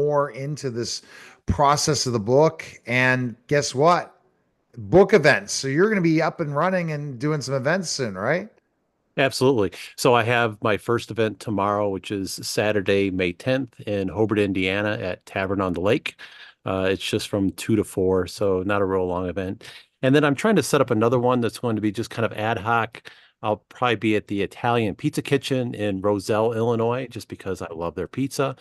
more into this process of the book. And guess what? Book events. So you're going to be up and running and doing some events soon, right? Absolutely. So I have my first event tomorrow, which is Saturday, May 10th in Hobart, Indiana at Tavern on the Lake. It's just from 2 to 4, so not a real long event. And then I'm trying to set up another one that's going to be just kind of ad hoc. I'll probably be at the Italian Pizza Kitchen in Roselle, Illinois, just because I love their pizza.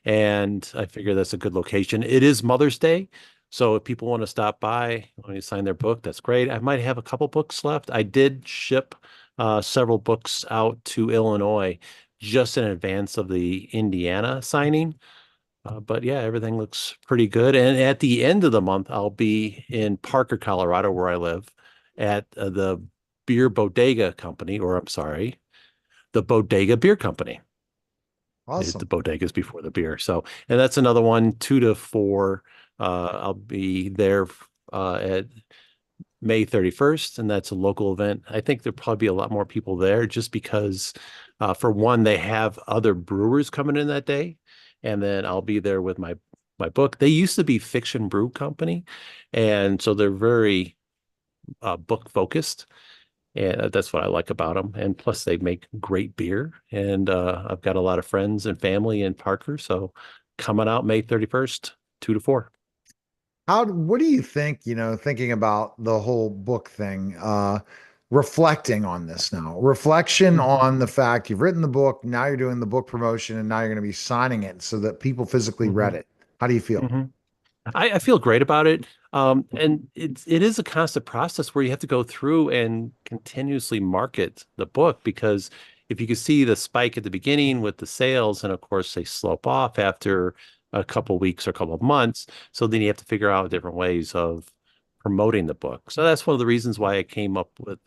And I figure that's a good location. It is Mother's Day. So if people want to stop by, want to sign their book, that's great. I might have a couple books left. I did ship several books out to Illinois just in advance of the Indiana signing. But yeah, everything looks pretty good. And at the end of the month, I'll be in Parker, Colorado, where I live, at the Beer Bodega Company, or I'm sorry, the Bodega Beer Company. The Awesome. bodega is before the beer. So, and that's another one, 2 to 4. I'll be there at May 31st, and that's a local event. I think there'll probably be a lot more people there just because, for one, they have other brewers coming in that day, and then I'll be there with my book. They used to be Fiction Brew Company, and so they're very book focused, and that's what I like about them. And plus, they make great beer, and I've got a lot of friends and family in Parker, so coming out May 31st, 2 to 4. What do you think, thinking about the whole book thing, reflecting on this now, reflection on the fact you've written the book, now you're doing the book promotion, and now you're going to be signing it so that people physically read Mm-hmm. it. How do you feel? I feel great about it. And it is a constant process where you have to go through and continuously market the book because if you can see the spike at the beginning with the sales, and of course they slope off after a couple weeks or a couple of months. So then you have to figure out different ways of promoting the book. So that's one of the reasons why I came up with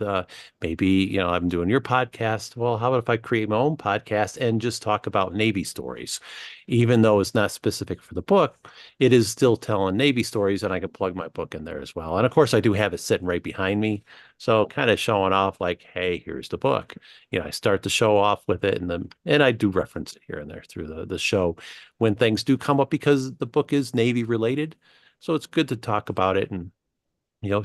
maybe, I'm doing your podcast. Well, how about if I create my own podcast and just talk about Navy stories? Even though it's not specific for the book, it is still telling Navy stories, and I can plug my book in there as well. And of course, I do have it sitting right behind me. So kind of showing off like, hey, here's the book. I start the show off with it and I do reference it here and there through the show when things do come up because the book is Navy related. So it's good to talk about it and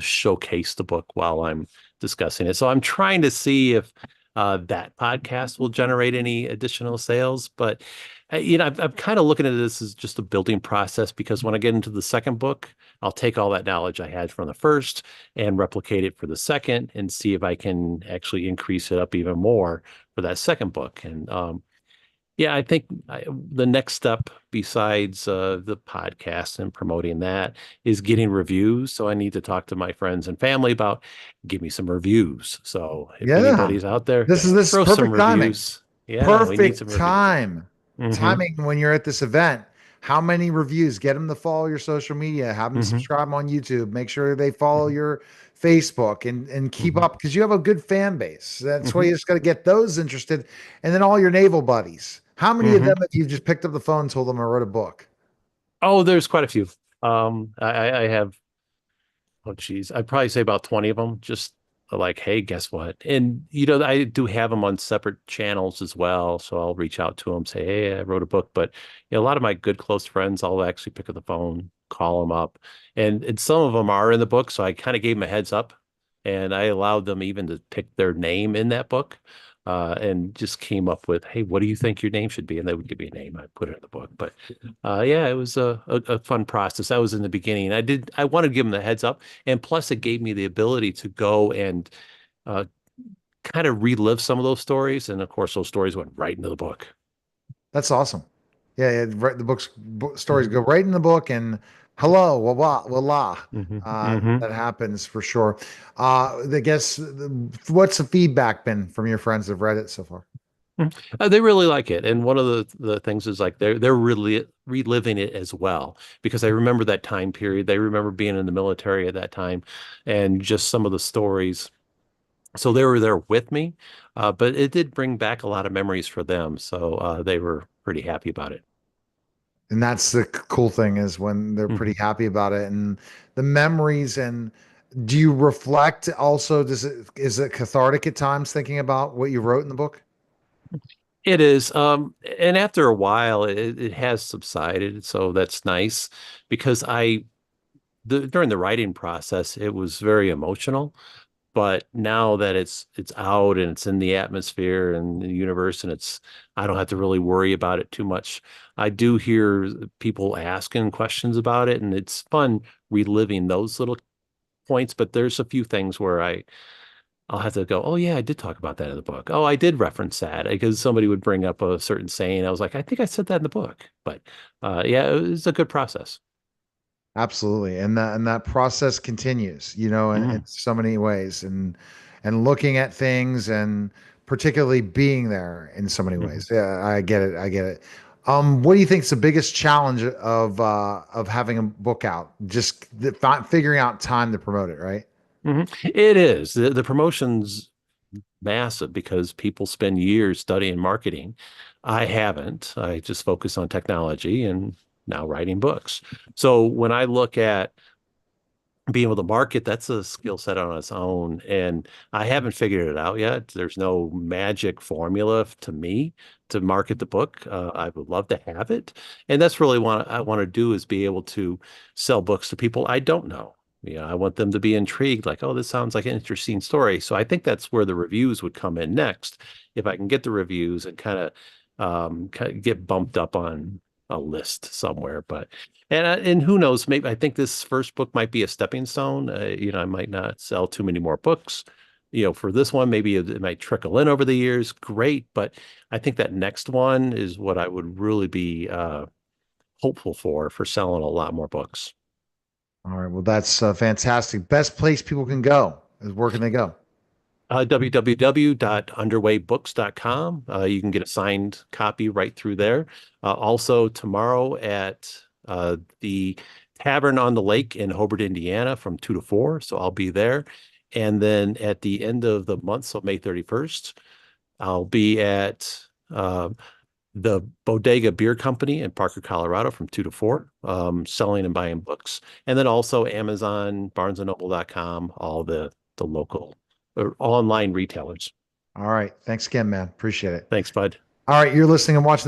showcase the book while I'm discussing it. So I'm trying to see if that podcast will generate any additional sales. But I'm kind of looking at this as just a building process because when I get into the second book, I'll take all that knowledge I had from the first and replicate it for the second and see if I can actually increase it up even more for that second book. And yeah, I think the next step besides the podcast and promoting that is getting reviews. So I need to talk to my friends and family about give me some reviews. So if Yeah. anybody's out there, This is throw some perfect timing. reviews. Yeah, we need some Perfect reviews. time. Hmm. Timing when you're at this event. How many reviews? Get them to follow your social media. Have them Hmm. subscribe on YouTube. Make sure they follow your Facebook and keep Hmm. up because you have a good fan base. That's why Hmm. you just got to get those interested. And then all your naval buddies. How many of Hmm. them have you just picked up the phone and told them I wrote a book? Oh, there's quite a few. I have, oh geez, I'd probably say about 20 of them. Just like, hey, guess what? And I do have them on separate channels as well. So I'll reach out to them, say, hey, I wrote a book. But a lot of my good close friends, I'll actually pick up the phone, call them up, and some of them are in the book. So I kind of gave them a heads up, and I allowed them even to pick their name in that book. And just came up with, hey, what do you think your name should be? And they would give me a name. I put it in the book. But yeah, it was a fun process. That was in the beginning. I wanted to give them the heads up. And plus, it gave me the ability to go and uh, kind of relive some of those stories. And of course, those stories went right into the book. That's awesome. Yeah, yeah. Right, the stories Hmm. go right in the book, and hello, voila, voila. Hmm. Hmm. That happens for sure. I guess what's the feedback been from your friends that've read it so far? They really like it, and one of the things is like they're really reliving it as well because I remember that time period. They remember being in the military at that time, and just some of the stories. So they were there with me, but it did bring back a lot of memories for them. So they were pretty happy about it. And that's the cool thing is when they're pretty Mhm. happy about it and the memories. And do you reflect also? Is it cathartic at times thinking about what you wrote in the book? It is. And after a while, it has subsided, so that's nice because during the writing process, it was very emotional. But now that it's out and it's in the atmosphere and the universe, and I don't have to really worry about it too much. I do hear people asking questions about it, and it's fun reliving those little points. But there's a few things where I'll have to go, oh yeah, I did talk about that in the book. Oh, I did reference that because somebody would bring up a certain saying. I was like, I think I said that in the book. But yeah, it was a good process. Absolutely. And that process continues, in Mhm. so many ways and looking at things and particularly being there in so many Mhm. ways. Yeah, I get it. I get it. What do you think is the biggest challenge of having a book out? Just figuring out time to promote it, right? Mhm. It is. The promotion's massive because people spend years studying marketing. I haven't. I just focus on technology and now writing books. So when I look at being able to market, that's a skill set on its own. And I haven't figured it out yet. There's no magic formula to me to market the book. I would love to have it. And that's really what I want to do is be able to sell books to people I don't know. I want them to be intrigued, like, oh, this sounds like an interesting story. So I think that's where the reviews would come in next. If I can get the reviews and kind of get bumped up on a list somewhere. But and who knows? Maybe I think this first book might be a stepping stone. I might not sell too many more books. For this one, maybe it might trickle in over the years. Great, but I think that next one is what I would really be hopeful for selling a lot more books. All right. Well, that's fantastic. Best place people can go is where can they go? www.underwaybooks.com. You can get a signed copy right through there. Also, tomorrow at the Tavern on the Lake in Hobart, Indiana, from 2 to 4. So I'll be there. And then at the end of the month, so May 31st, I'll be at the Bodega Beer Company in Parker, Colorado, from 2 to 4, selling and buying books. And then also Amazon, barnesandnoble.com, all the local or online retailers. All right. Thanks again, man. Appreciate it. Thanks, bud. All right. You're listening and watching.